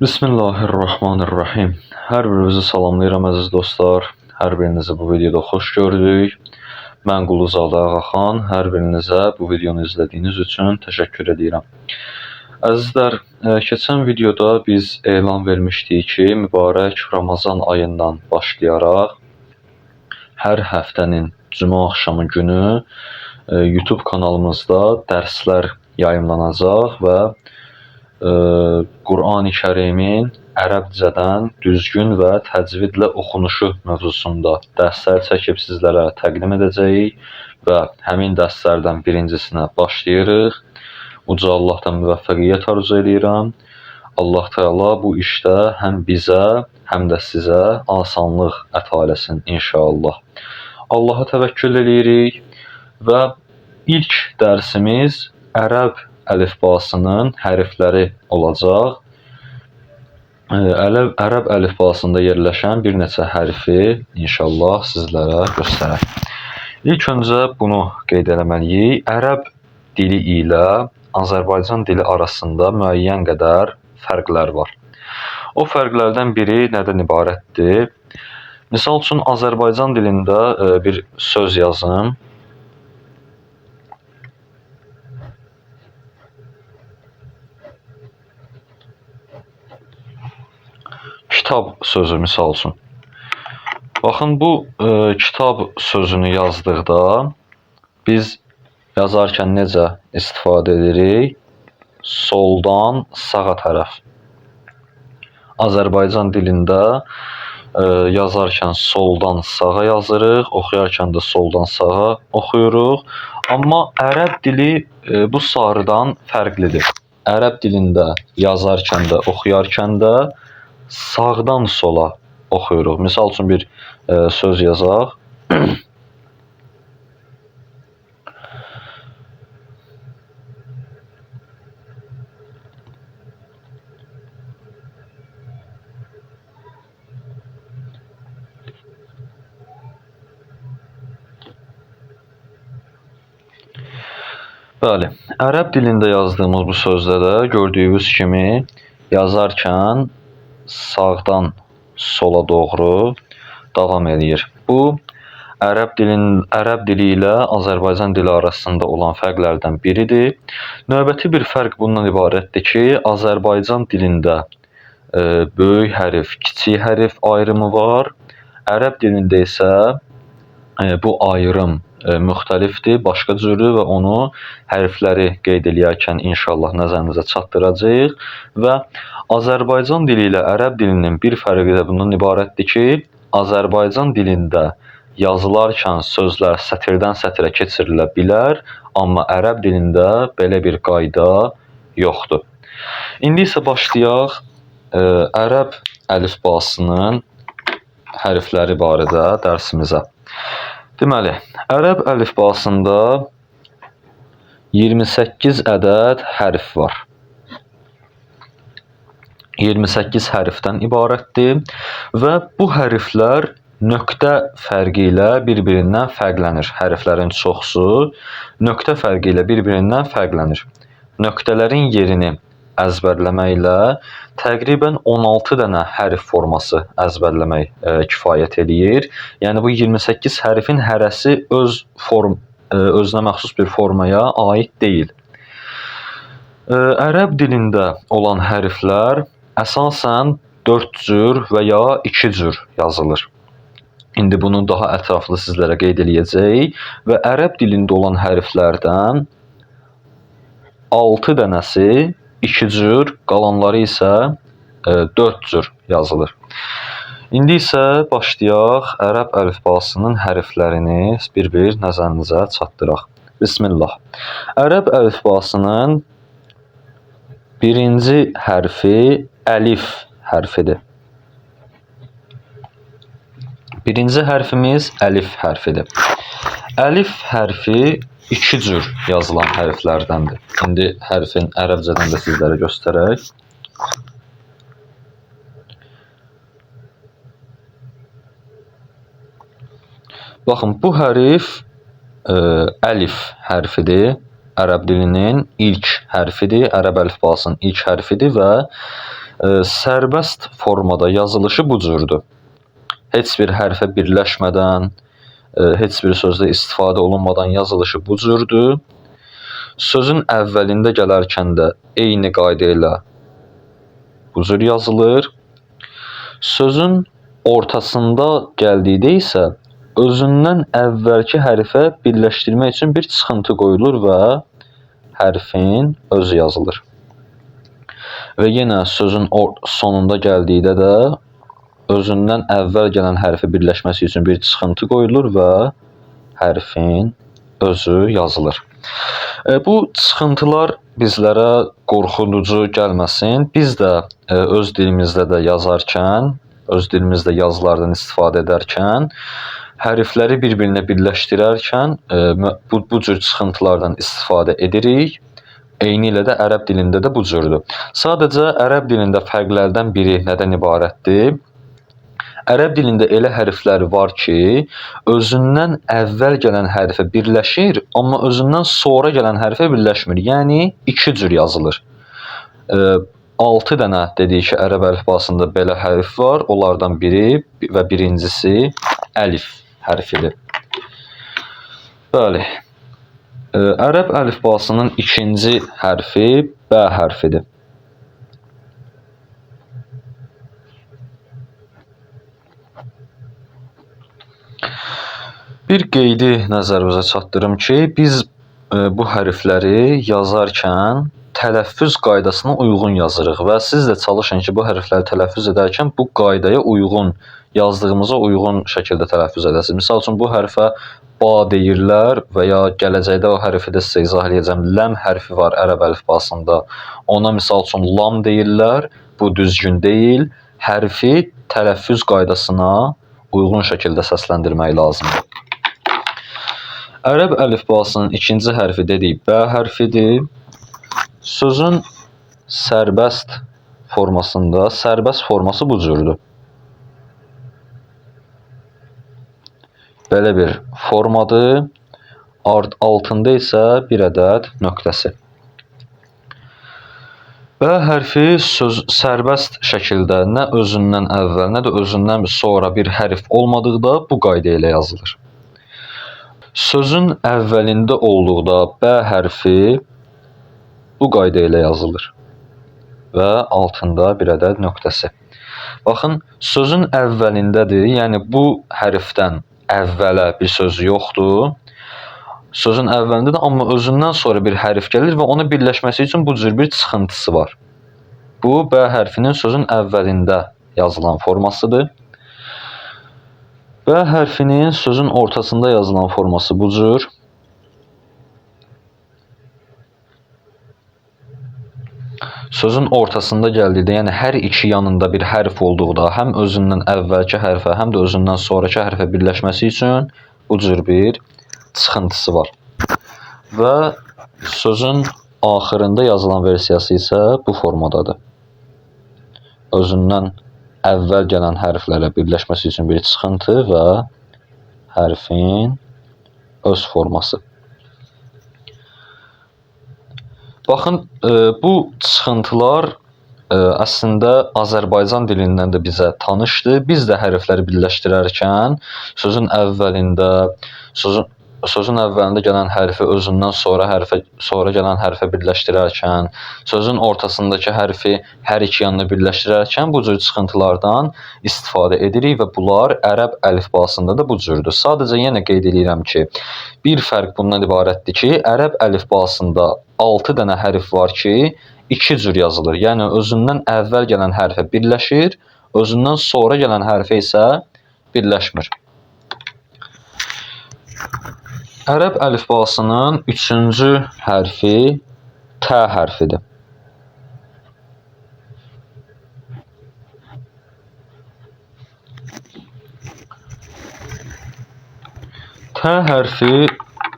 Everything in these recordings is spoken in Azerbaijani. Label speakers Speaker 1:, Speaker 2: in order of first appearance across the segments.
Speaker 1: Bismillahirrahmanirrahim. Hər birinizi salamlayıram əziz dostlar. Hər birinizi bu videoda xoş gördük. Mən Quluzadə Ağaxan. Hər birinizə bu videonu izlədiyiniz üçün təşəkkür edirəm. Əzizlər, keçən videoda biz elan vermişdik ki, mübarək Ramazan ayından başlayaraq hər həftənin cümə axşamı günü YouTube kanalımızda dərslər yayımlanacaq və Qur'an-ı Kərimin ərəbcədən düzgün və təcvidlə oxunuşu mövzusunda dərslər çəkib sizlərə təqdim edəcəyik və həmin dərslərdən birincisinə başlayırıq. Uca Allahdan müvəffəqiyyət arzu edirəm. Allah Teala bu işdə həm bizə, həm də sizə asanlıq əta eləsin inşallah. Allaha təvəkkül edirik və ilk dərsimiz ərəb əlifbasının hərfləri olacaq. Ərəb əlifbasında yerləşən bir neçə hərfi inşallah sizlərə göstərək. İlk öncə bunu qeyd etməliyik. Ərəb dili ilə Azərbaycan dili arasında müəyyən qədər fərqlər var. O fərqlərdən biri nədən ibarətdir? Misal üçün Azərbaycan dilində bir söz yazım. Kitab sözü misal üçün. Baxın, bu kitab sözünü yazdıqda biz yazarkən necə istifadə edirik? Soldan sağa tərəf. Azərbaycan dilində yazarkən soldan sağa yazırıq, oxuyarkən də soldan sağa oxuyuruq. Amma ərəb dili bu sarıdan fərqlidir. Ərəb dilində yazarkən də, oxuyarkən də sağdan sola oxuyuruq. Misal üçün bir söz yazaq. Bəli, ərəb dilində yazdığımız bu sözdə də gördüyünüz kimi yazarkən sağdan sola doğru davam edir. Bu ərəb dili ilə Azərbaycan dili arasında olan fərqlərdən biridir. Növbəti bir fərq bundan ibarətdir ki, Azərbaycan dilində böyük hərf, kiçik hərf ayrımı var. Ərəb dilində isə bu ayrım müxtəlifdir, başqa cürü və onu hərfləri qeyd eləyərkən inşallah nəzərinizə çatdıracağıq və Azərbaycan dili ilə ərəb dilinin bir fərqi də bundan ibarətdir ki, Azərbaycan dilində yazılarkən sözlər sətirdən sətrə keçirilə bilər, amma ərəb dilində belə bir qayda yoxdur. İndi isə başlayaq ərəb əlifbasının hərfləri barədə dərsimizə. Deməli, ərəb əlifbasında 28 ədəd hərf var. 28 hərfdən ibarətdir və bu hərflər nöqtə fərqi ilə bir-birindən fərqlənir. Hərflərin çoxusu nöqtə fərqi ilə bir-birindən fərqlənir. Nöqtələrin yerini əzbərləməklə təqribən 16 dənə hərf forması əzbərləmək kifayət eləyir. Yəni bu 28 hərfin hərəsi özünə məxsus bir formaya aid deyil. Ərəb dilində olan hərflər əsasən 4 cür və ya 2 cür yazılır. İndi bunu daha ətraflı sizlərə qeyd eləyəcəyik və ərəb dilində olan hərflərdən 6 dənəsi 2 cür, qalanları isə 4 cür yazılır. İndi isə başlayaq ərəb əlifbasının hərflərini bir-bir nəzərinizə çatdıraq. Bismillah. Ərəb əlifbasının birinci hərfi əlif hərfidir. Birinci hərfimiz əlif hərfidir. Əlif hərfi 2 cür yazılan hərflərdəndir. İndi hərfin ərəbcədən də sizlərə göstərək. Baxın, bu hərf əlif hərfidir. Ərəb dilinin ilk hərfidir. Ərəb əlifbasının ilk hərfidir və Sərbəst formada yazılışı bu cürdür. Heç bir hərfə birləşmədən, heç bir sözdə istifadə olunmadan yazılışı bu cürdür. Sözün əvvəlində gələrkən də eyni qayda ilə bu cür yazılır. Sözün ortasında gəldikdə isə özündən əvvəlki hərfə birləşdirmək üçün bir çıxıntı qoyulur və hərfin özü yazılır. Və yenə sözün sonunda gəldikdə də özündən əvvəl gələn hərfi birləşməsi üçün bir çıxıntı qoyulur və hərfin özü yazılır. Bu çıxıntılar bizlərə qorxuducu gəlməsin. Biz də öz dilimizdə də yazarkən, öz dilimizdə yazılardan istifadə edərkən, hərfləri bir-birinə birləşdirərkən bu cür çıxıntılardan istifadə edirik. Eyni ilə də ərəb dilində də bu cürdür. Sadəcə ərəb dilində fərqlərdən biri nədən ibarətdir? Ərəb dilində elə hərflər var ki, özündən əvvəl gələn hərfə birləşir, amma özündən sonra gələn hərfə birləşmir. Yəni, iki cür yazılır. 6 dənə dedik ki, ərəb əlifbasında belə hərf var. Onlardan biri və birincisi əlif hərfidir. Bəli. Ərəb əlifbasının ikinci hərfi bə hərfidir. Bir qeydi nəzərinizə çatdırım ki, biz bu hərfləri yazarkən tələffüz qaydasına uyğun yazırıq və siz də çalışın ki, bu hərfləri tələffüz edərkən bu qaydaya uyğun, yazdığımıza uyğun şəkildə tələffüz edəsiniz. Misal üçün, bu hərfə ba deyirlər və ya gələcəkdə o hərfi də sizə izah edəcəm. Ləm hərfi var ərəb əlifbasında. Ona misal üçün lam deyirlər. Bu düzgün deyil. Hərfi tələffüz qaydasına uyğun şəkildə səsləndirmək lazımdır. Ərəb əlifbasının ikinci hərfi dedik, bə hərfidir. Sözün sərbəst formasında, sərbəst forması bu cürdür. Belə bir formadır. Altında isə bir ədəd nöqtəsi. Bə hərfi sərbəst şəkildə nə özündən əvvəl, nə də özündən sonra bir hərf olmadıqda bu qayda ilə yazılır. Sözün əvvəlində olduqda bə hərfi bu qayda ilə yazılır və altında bir ədəd nöqtəsi. Baxın, sözün əvvəlindədir, yəni bu hərfdən əvvələ bir söz yoxdur. Sözün əvvəlindədir, amma özündən sonra bir hərf gəlir və onu birləşməsi üçün bu cür bir çıxıntısı var. Bu, bə hərfinin sözün əvvəlində yazılan formasıdır. Bə hərfinin sözün ortasında yazılan forması bu cür. Sözün ortasında gəldikdə, yəni hər iki yanında bir hərf olduqda, həm özündən əvvəlki hərfə, həm də özündən sonraki hərfə birləşməsi üçün bu cür bir çıxıntısı var. Və sözün axırında yazılan versiyası isə bu formadadır. Özündən əvvəl gələn hərflərə birləşməsi üçün bir çıxıntı və hərfin öz forması. Baxın, bu çıxıntılar əslində Azərbaycan dilindən də bizə tanışdır. Biz də hərfləri birləşdirərkən sözün əvvəlində gələn hərfi özündən sonra gələn hərfə birləşdirərkən, sözün ortasındakı hərfi hər iki yanına birləşdirərkən bu cür çıxıntılardan istifadə edirik və bunlar ərəb əlifbasında da bu cürdür. Sadəcə yenə qeyd edirəm ki, bir fərq bundan ibarətdir ki, ərəb əlifbasında 6 dənə hərf var ki, 2 cür yazılır. Yəni, özündən əvvəl gələn hərfə birləşir, özündən sonra gələn hərfə isə birləşmir. Ərəb əlifbasının 3-cü hərfi tə hərfidir. Tə hərfi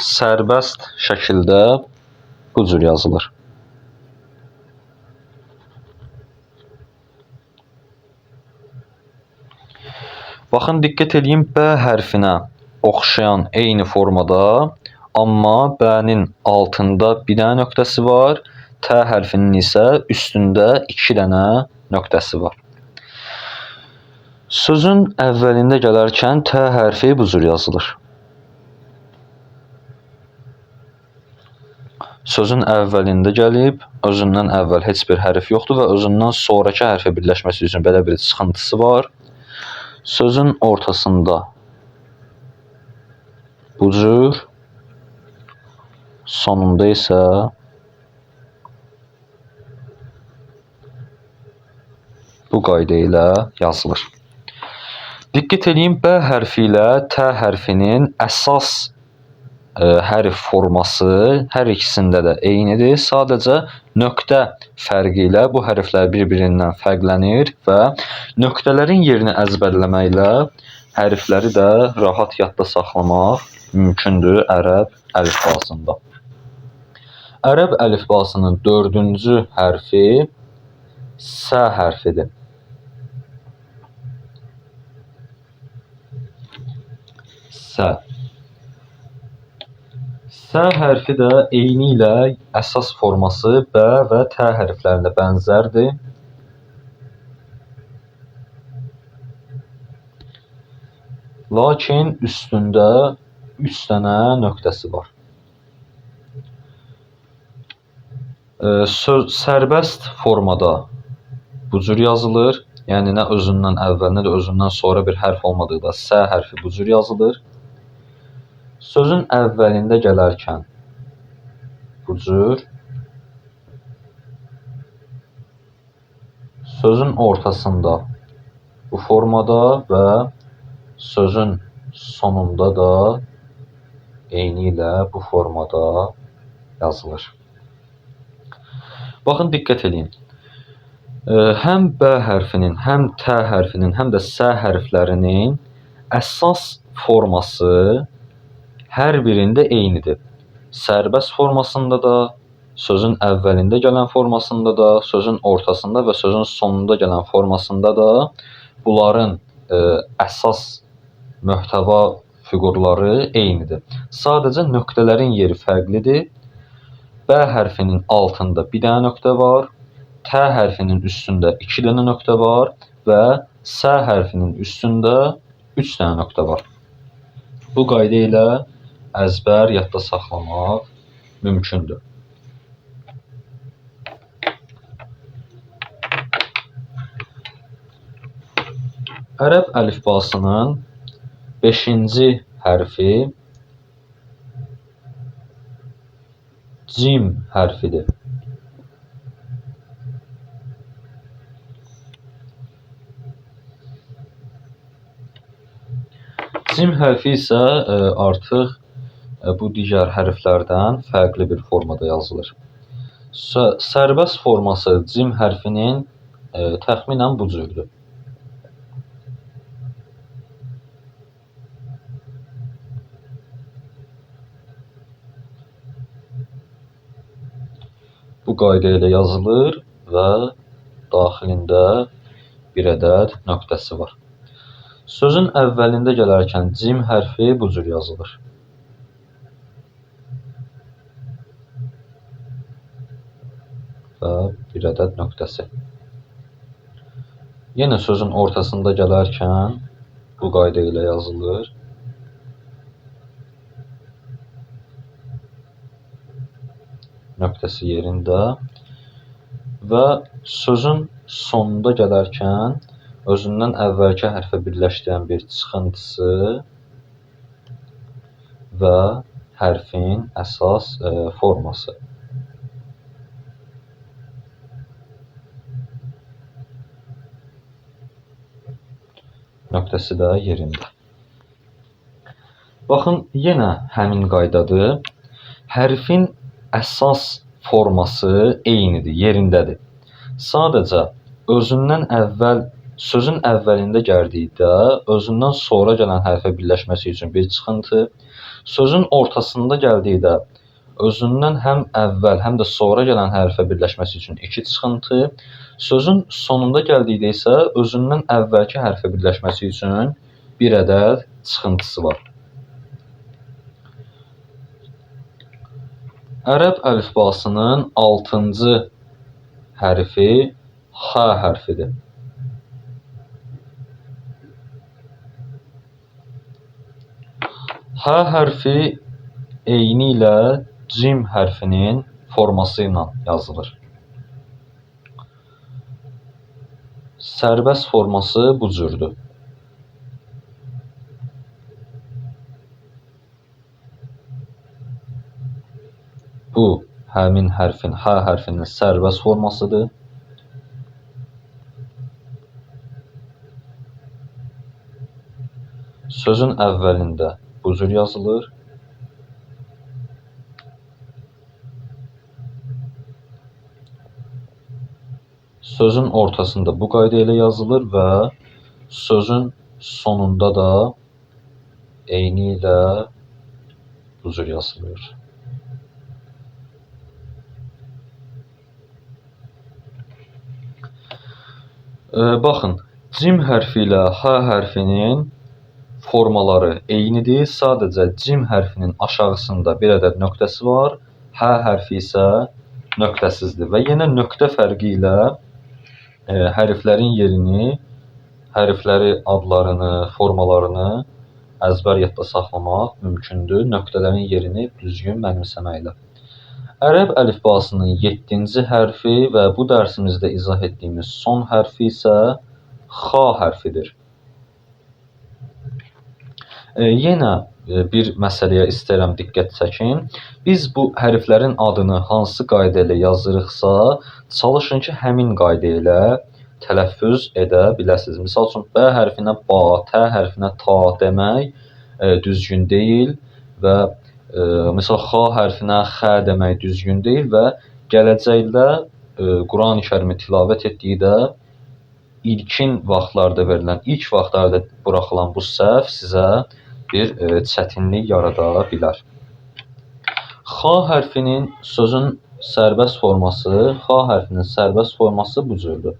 Speaker 1: sərbəst şəkildə bu cür yazılır. Baxın, diqqət edin, bə hərfinə oxşayan eyni formada, amma bənin altında bir dənə nöqtəsi var, T hərfinin isə üstündə 2 dənə nöqtəsi var. Sözün əvvəlində gələrkən T hərfi bu cür yazılır. Sözün əvvəlində gəlib, özündən əvvəl heç bir hərf yoxdur və özündən sonraki hərfi birləşməsi üçün belə bir çıxıntısı var. Sözün ortasında bu cür, sonunda isə bu qayda ilə yazılır. Diqqət edin, B hərfi ilə T hərfinin əsas hərf forması hər ikisində də eynidir. Sadəcə nöqtə fərqi ilə bu hərflər bir-birindən fərqlənir və nöqtələrin yerini əzbərləməklə hərfləri də rahat yadda saxlamaq mümkündür ərəb əlifbasında. Ərəb əlifbasının 4-cü hərfi S hərfidir. S. S hərfi də eyni ilə əsas forması B və T hərflərində bənzərdir. Lakin üstündə 3 dənə nöqtəsi var. Sərbəst formada bu cür yazılır. Yəni, nə özündən əvvəl, nə də özündən sonra bir hərf olmadıqda S hərfi bu cür yazılır. Sözün əvvəlində gələrkən bu cür, sözün ortasında bu formada və sözün sonunda da eyni ilə bu formada yazılır. Baxın, diqqət edin. Həm B hərfinin, həm T hərfinin, həm də S hərflərinin əsas forması hər birində eynidir. Sərbəst formasında da, sözün əvvəlində gələn formasında da, sözün ortasında və sözün sonunda gələn formasında da bunların əsas möhtəva fiqurları eynidir. Sadəcə nöqtələrin yeri fərqlidir. B hərfinin altında bir dənə nöqtə var, T hərfinin üstündə 2 dənə nöqtə var və S hərfinin üstündə 3 dənə nöqtə var. Bu qayda ilə əzbər yadda saxlamaq mümkündür. Ərəb əlifbasının 5-ci hərfi cim hərfidir. Cim hərfi isə artıq bu digər hərflərdən fərqli bir formada yazılır. Sərbəst forması cim hərfinin təxminən bu cürdür. Bu qayda ilə yazılır və daxilində bir ədəd nöqtəsi var. Sözün əvvəlində gələrkən cim hərfi bu cür yazılır. Və bir ədəd nöqtəsi. Yenə sözün ortasında gələrkən bu qayda ilə yazılır. Nöqtəsi yerində. Və sözün sonunda gələrkən özündən əvvəlki hərfə birləşdirən bir çıxıntısı və hərfin əsas forması. Nöqtəsi də yerində. Baxın, yenə həmin qaydadır. Hərfin əsas forması eynidir, yerindədir. Sadəcə özündən əvvəl, sözün əvvəlində gəldikdə özündən sonra gələn hərfə birləşməsi üçün bir çıxıntı, sözün ortasında gəldikdə özündən həm əvvəl, həm də sonra gələn hərfə birləşməsi üçün 2 çıxıntı, sözün sonunda gəldikdə isə özündən əvvəlki hərfə birləşməsi üçün bir ədəd çıxıntısı var. Ərəb əlifbasının 6-cı hərfi X hərfidir. X hərfi eyni ilə cim hərfinin forması ilə yazılır. Sərbəst forması bu cürdür. Bu, həmin hərfin, X hərfinin sərbəst formasıdır. Sözün əvvəlində bu cür yazılır. Sözün ortasında bu qayda ilə yazılır və sözün sonunda da eyni ilə bu cür yazılır. Baxın, cim hərfi ilə X hərfinin formaları eynidir. Sadəcə cim hərfinin aşağısında bir ədəd nöqtəsi var. X hərfi isə nöqtəsizdir və yenə nöqtə fərqi ilə hərflərin yerini, hərfləri adlarını, formalarını əzbər yadda saxlamaq mümkündür. Nöqtələrin yerini düzgün mənimsəməklə. Ərəb əlifbasının 7-ci hərfi və bu dərsimizdə izah etdiyimiz son hərfi isə X hərfidir. Yenə bir məsələyə istəyirəm diqqət çəkin. Biz bu hərflərin adını hansı qayda ilə yazırıqsa, çalışın ki, həmin qayda ilə tələffüz edə biləsiniz. Misal üçün, B hərfinə ba, T hərfinə ta demək düzgün deyil və misal X hərfinə X demək düzgün deyil və gələcəkdə Quran-ı Kərimi tilavət etdikdə ilk vaxtlarda buraxılan bu səhv sizə bir çətinlik yarada bilər. X hərfinin sözün sərbəst forması bu cürdür.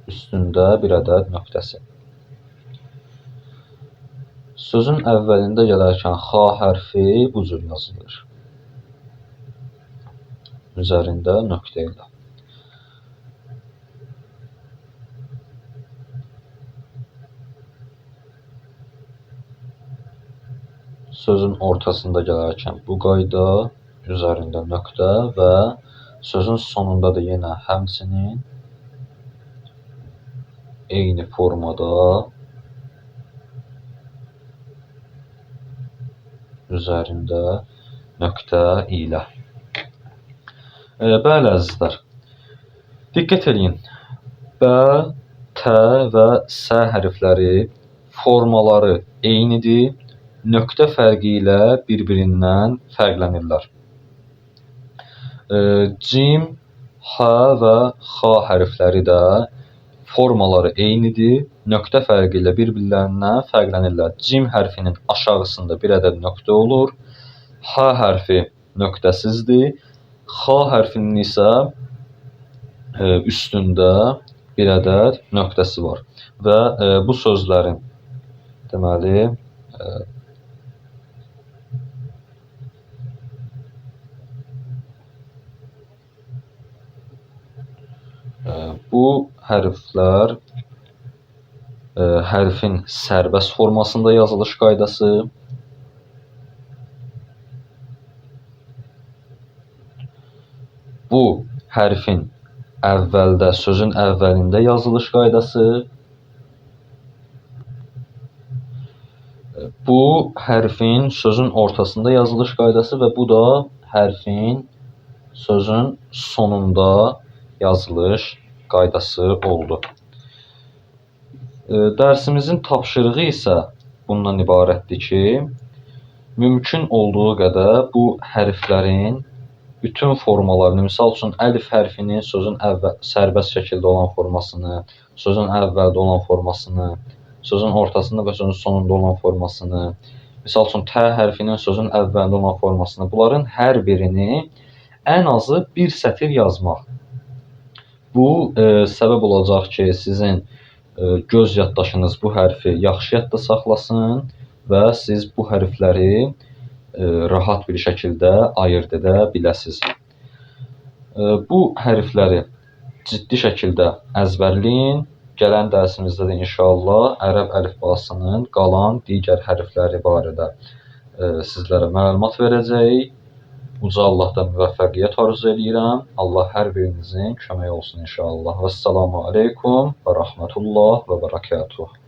Speaker 1: Üstündə bir ədəd nöqtəsi. Sözün əvvəlində gələrkən X hərfi bu cür yazılır. Üzərində nöqtə ilə. Sözün ortasında gələrkən bu qayda, üzərində nöqtə və sözün sonunda da yenə həmçinin eyni formada üzərində nöqtə ilə. Bəli, əzizlər, diqqət edin. B, T və S hərfləri formaları eynidir, nöqtə fərqi ilə bir-birindən fərqlənirlər. Cim, H və X hərfləri də formaları eynidir, nöqtə fərqi ilə bir-birlərindən fərqlənirlər. Cim hərfinin aşağısında bir ədəd nöqtə olur, H hərfi nöqtəsizdir, X hərfinin isə üstündə bir ədəd nöqtəsi var və bu sözlərin deməli bu hərflər hərfin sərbəst formasında yazılış qaydası, bu hərfin əvvəldə, sözün əvvəlində yazılış qaydası, bu hərfin sözün ortasında yazılış qaydası və bu da hərfin sözün sonunda yazılış qaydası oldu. Dərsimizin tapşırığı isə bundan ibarətdir ki, mümkün olduğu qədər bu hərflərin bütün formalarını, misal üçün, əlif hərfinin sözün sərbəst şəkildə olan formasını, sözün əvvəldə olan formasını, sözün ortasında və sözün sonunda olan formasını, misal üçün, T hərfinin sözün əvvəldə olan formasını, bunların hər birini ən azı bir sətir yazmaq. Bu səbəb olacaq ki, sizin göz yaddaşınız bu hərfi yaxşı yadda saxlasın və siz bu hərfləri rahat bir şəkildə ayırd edə biləsiniz. Bu hərfləri ciddi şəkildə əzbərləyin. Gələn dərsimizdə də inşallah ərəb əlifbasının qalan digər hərfləri barədə sizlərə məlumat verəcəyik. Uca Allahdan müvəffəqiyyət arzu edirəm. Allah hər birinizin köməyi olsun inşallah. Vəssalamu aleykum və rəhmətullah və bərəkatuh.